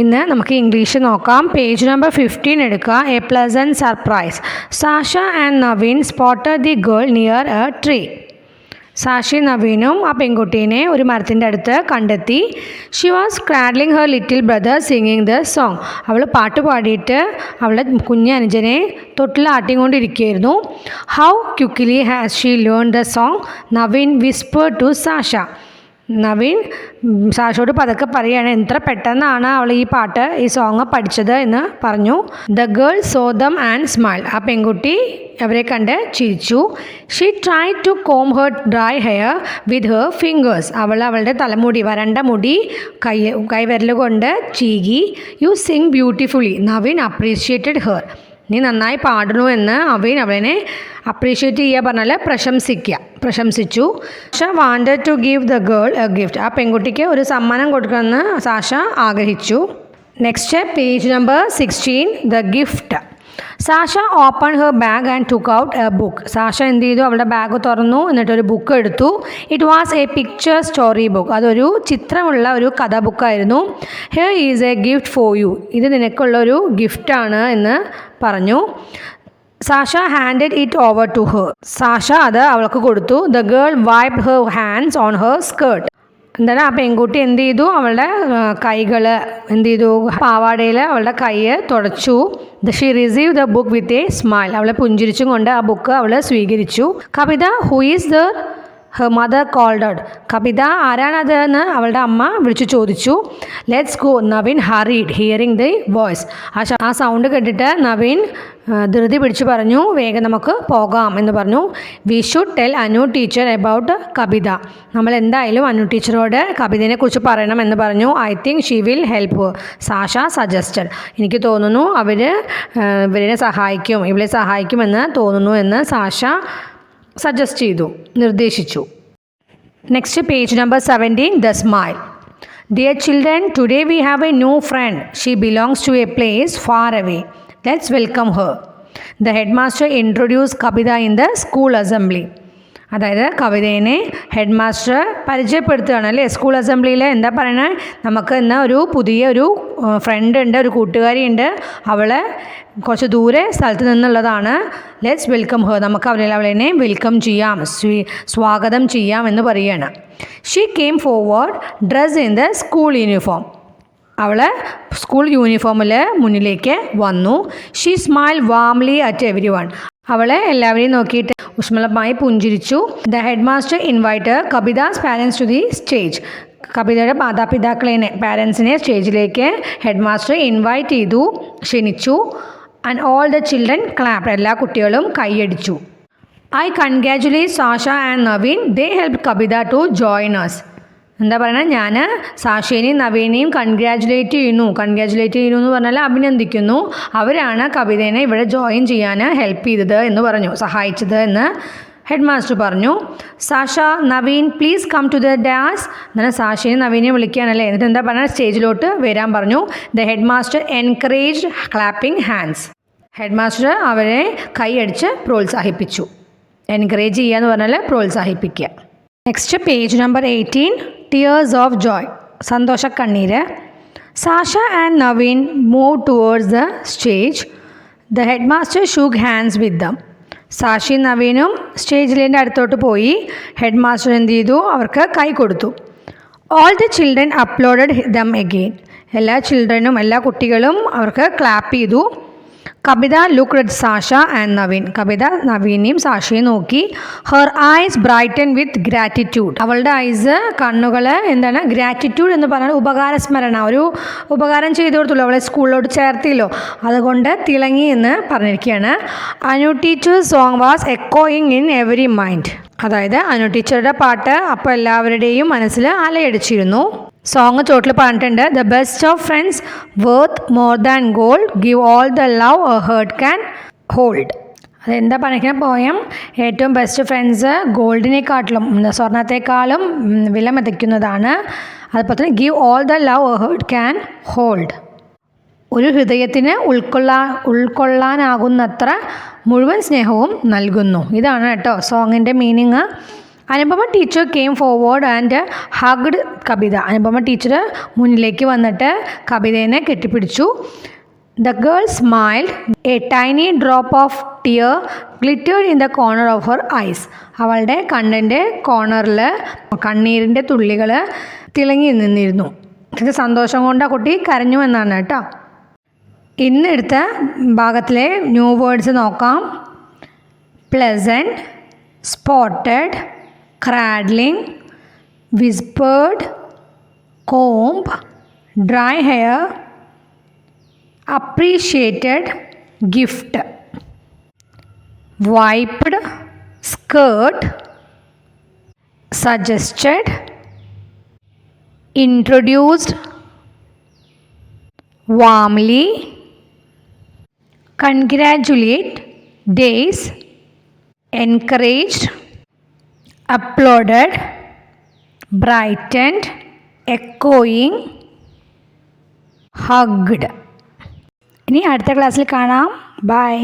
ഇന്ന് നമുക്ക് ഇംഗ്ലീഷ് നോക്കാം. പേജ് നമ്പർ 15 എടുക്കുക. A pleasant surprise. Sasha and Naveen spotted the girl near a tree. സാഷയും നവീനും ആ പെൺകുട്ടീനെ ഒരു മരത്തിൻ്റെ അടുത്ത് കണ്ടെത്തി. She was cradling her little brother singing the song. അവൾ പാട്ട് പാടിയിട്ട് അവളുടെ കുഞ്ഞ് അനുജനെ തൊട്ടിലാട്ടിക്കൊണ്ടിരിക്കുകയായിരുന്നു. How quickly has she learn the song, Naveen whispered to Sasha. Naveen സാഷയോട് പതുക്കെ പറയുകയാണ്, എത്ര പെട്ടെന്നാണ് അവൾ ഈ സോങ് പഠിച്ചത് എന്ന് പറഞ്ഞു. The girl saw them and smile. ആ പെൺകുട്ടി അവരെ കണ്ട് ചിരിച്ചു. She try to comb her dry hair with her fingers. അവളുടെ തലമുടി, വരണ്ട മുടി കൈവിരൽ കൊണ്ട് ചീകി. You sing beautifully. Naveen appreciated her. നീ നന്നായി പാടുന്നു എന്ന് അവൻ അവളെ അപ്രീഷിയേറ്റ് ചെയ്യുക പറഞ്ഞാൽ പ്രശംസിച്ചു. Sasha wanted to give the girl a gift. ആ പെൺകുട്ടിക്ക് ഒരു സമ്മാനം കൊടുക്കണമെന്ന് സാഷ ആഗ്രഹിച്ചു. Next page number 16, the gift. Sasha open her bag and took out a book. Sasha എന്ത് ചെയ്തു? അവളുടെ ബാഗ് തുറന്നു, എന്നിട്ടൊരു ബുക്ക് എടുത്തു. It was a picture story book. അതൊരു ചിത്രമുള്ള ഒരു കഥ ബുക്കായിരുന്നു. Here is a gift for you. ഇത് നിനക്കുള്ളൊരു ഗിഫ്റ്റാണ് എന്ന് പറഞ്ഞു. Sasha handed it over to her. Sasha അത് അവൾക്ക് കൊടുത്തു. The girl wiped her hands on her skirt. എന്താണ് ആ പെൺകുട്ടി എന്ത് ചെയ്തു? അവളുടെ കൈകൾ എന്ത് ചെയ്തു? പാവാടയിൽ അവളുടെ കൈ തുടച്ചു. She receive the book with a smile. അവളെ പുഞ്ചിരിച്ചും കൊണ്ട് ആ ബുക്ക് അവൾ സ്വീകരിച്ചു. Kavitha, who is there? Her mother called out. Kavitha, ആരാണത് എന്ന് അവളുടെ അമ്മ വിളിച്ചു ചോദിച്ചു. Let's go, Naveen hurried hearing the voice. ആ സൗണ്ട് കേട്ടിട്ട് നവീൻ ധൃതി പിടിച്ചു പറഞ്ഞു, വേഗം നമുക്ക് പോകാം എന്ന് പറഞ്ഞു. We should tell Anu teacher about Kavitha. നമ്മൾ എന്തായാലും അനു ടീച്ചറോട് കവിതയെ കുറിച്ച് പറയണം എന്ന് പറഞ്ഞു. I think she will help, Sasha suggested. എനിക്ക് തോന്നുന്നു ഇവരെ സഹായിക്കുമെന്ന് തോന്നുന്നു എന്ന് സാഷ സജസ്റ്റ് ചെയ്തു, നിർദ്ദേശിച്ചു. Next page number 17, the smile. Dear children, today we have a new friend. She belongs to a place far away. Let's welcome her. The headmaster introduced Kavita in the school assembly. അതായത് കവിതേനെ head master പരിചയപ്പെടുത്തുകയാണ് അല്ലേ school അസംബ്ലിയിൽ. എന്താ പറയണേ? നമുക്ക് ഇന്ന് പുതിയൊരു front ഉണ്ട്, ഒരു കൂട്ടുകാരിയുണ്ട്. അവളെ കുറച്ച് ദൂരെ സ്ഥലത്ത് നിന്നുള്ളതാണ്. Let's welcome her. നമുക്ക് അവളെ വെൽക്കം ചെയ്യാം, സ്വാഗതം ചെയ്യാം എന്ന് പറയുകയാണ്. She came forward dress in the school uniform. അവൾ സ്കൂൾ യൂണിഫോമിൽ മുന്നിലേക്ക് വന്നു. She smile warmly at everyone. അവളെ എല്ലാവരെയും നോക്കിയിട്ട് ഊഷ്മളമായി പുഞ്ചിരിച്ചു. The head master invite Kavitha's parents to the stage. കവിതയുടെ പാരൻസിനെ സ്റ്റേജിലേക്ക് ഹെഡ് മാസ്റ്റർ ഇൻവൈറ്റ് ചെയ്തു, ക്ഷണിച്ചു. And all the children clapped. എല്ലാ കുട്ടികളും കൈയടിച്ചു. I congratulate Sasha and Naveen. They help Kavitha to join us. എന്താ പറയുക? ഞാൻ സാഷേനെയും നവീനെയും കൺഗ്രാജുലേറ്റ് ചെയ്യുന്നു എന്ന് പറഞ്ഞാൽ അഭിനന്ദിക്കുന്നു. അവരാണ് കവിതേനെ ഇവിടെ ജോയിൻ ചെയ്യാൻ ഹെൽപ്പ് ചെയ്തത് എന്ന് പറഞ്ഞു, സഹായിച്ചത് എന്ന് ഹെഡ് മാസ്റ്റർ പറഞ്ഞു. Sasha, Naveen, please come to the dais. എന്നാൽ സാഷേനെയും നവീനെയും വിളിക്കുകയാണല്ലേ. എന്നിട്ട് എന്താ പറഞ്ഞാൽ? സ്റ്റേജിലോട്ട് വരാൻ പറഞ്ഞു. The head master encouraged clapping hands. Head master അവരെ കൈയടിച്ച് പ്രോത്സാഹിപ്പിച്ചു. എൻകറേജ് ചെയ്യുക എന്ന് പറഞ്ഞാൽ പ്രോത്സാഹിപ്പിക്കുക. Next page number 18, tears of joy. സന്തോഷക്കണ്ണീര്. Sasha and Naveen move towards the stage. The head master shook hands with them. സാഷയും നവീനും സ്റ്റേജിൻ്റെ അടുത്തോട്ട് പോയി. ഹെഡ് മാസ്റ്റർ എന്ത് ചെയ്തു? അവർക്ക് കൈ കൊടുത്തു. All the children applauded them again. എല്ലാ കുട്ടികളും അവർക്ക് ക്ലാപ്പ് ചെയ്തു. Kavitha looked at Sasha and Naveen. കവിത നവീനെയും സാഷയെയും നോക്കി. ഹെർ ഐസ് ബ്രൈറ്റൻ വിത്ത് ഗ്രാറ്റിറ്റ്യൂഡ്. അവളുടെ കണ്ണുകൾ എന്താണ്? ഗ്രാറ്റിറ്റ്യൂഡ് എന്ന് പറഞ്ഞാൽ ഉപകാരസ്മരണ. ഒരു ഉപകാരം ചെയ്തു കൊടുത്തുള്ളൂ, അവളെ സ്കൂളിലോട്ട് ചേർത്തില്ലോ, അതുകൊണ്ട് തിളങ്ങി എന്ന് പറഞ്ഞിരിക്കുകയാണ്. അനു ടീച്ചർ സോങ് വാസ് എക്കോയിങ് ഇൻ എവറി മൈൻഡ്. അതായത് അനു ടീച്ചറുടെ പാട്ട് അപ്പോൾ എല്ലാവരുടെയും മനസ്സിൽ അലയടിച്ചിരുന്നു. സോങ് ചോട്ടിൽ പറഞ്ഞിട്ടുണ്ട്. The best of friends worth more than gold, give all the love a heart can hold. അതെന്താ പറഞ്ഞിരിക്കുന്ന പോയം? ഏറ്റവും ബെസ്റ്റ് ഫ്രണ്ട്സ് ഗോൾഡിനെക്കാട്ടിലും, സ്വർണത്തെക്കാളും വില മതിക്കുന്നതാണ്. അതുപോലെ തന്നെ give all the love a heart can hold. ഒരു ഹൃദയത്തിന് ഉൾക്കൊള്ളാനാകുന്നത്ര മുഴുവൻ സ്നേഹവും നൽകുന്നു. ഇതാണ് കേട്ടോ സോങ്ങിൻ്റെ meaning. Anupama teacher came forward and hugged Kavitha. Anupama teacher മുന്നിലേക്ക് വന്നിട്ട് കവിതേനെ കെട്ടിപ്പിടിച്ചു. The girl smiled. A tiny drop of tear glittered in the corner of her eyes. അവളുടെ കണ്ണിൻ്റെ കോർണറിൽ കണ്ണീരിൻ്റെ തുള്ളികൾ തിളങ്ങി നിന്നിരുന്നു. ഇത് സന്തോഷം കൊണ്ട് ആ കുട്ടി കരഞ്ഞു എന്നാണ് കേട്ടോ. ഇന്നെടുത്ത ഭാഗത്തിലെ ന്യൂ വേർഡ്സ് നോക്കാം. Pleasant, spotted, ക്രാഡ്ലിംഗ്, whispered, comb, dry hair, appreciated, gift. Wiped, skirt, suggested, introduced, warmly, congratulate, days, encouraged, applauded, brightened, echoing, hugged. ഇനി അടുത്ത ക്ലാസ്സിൽ കാണാം. ബൈ.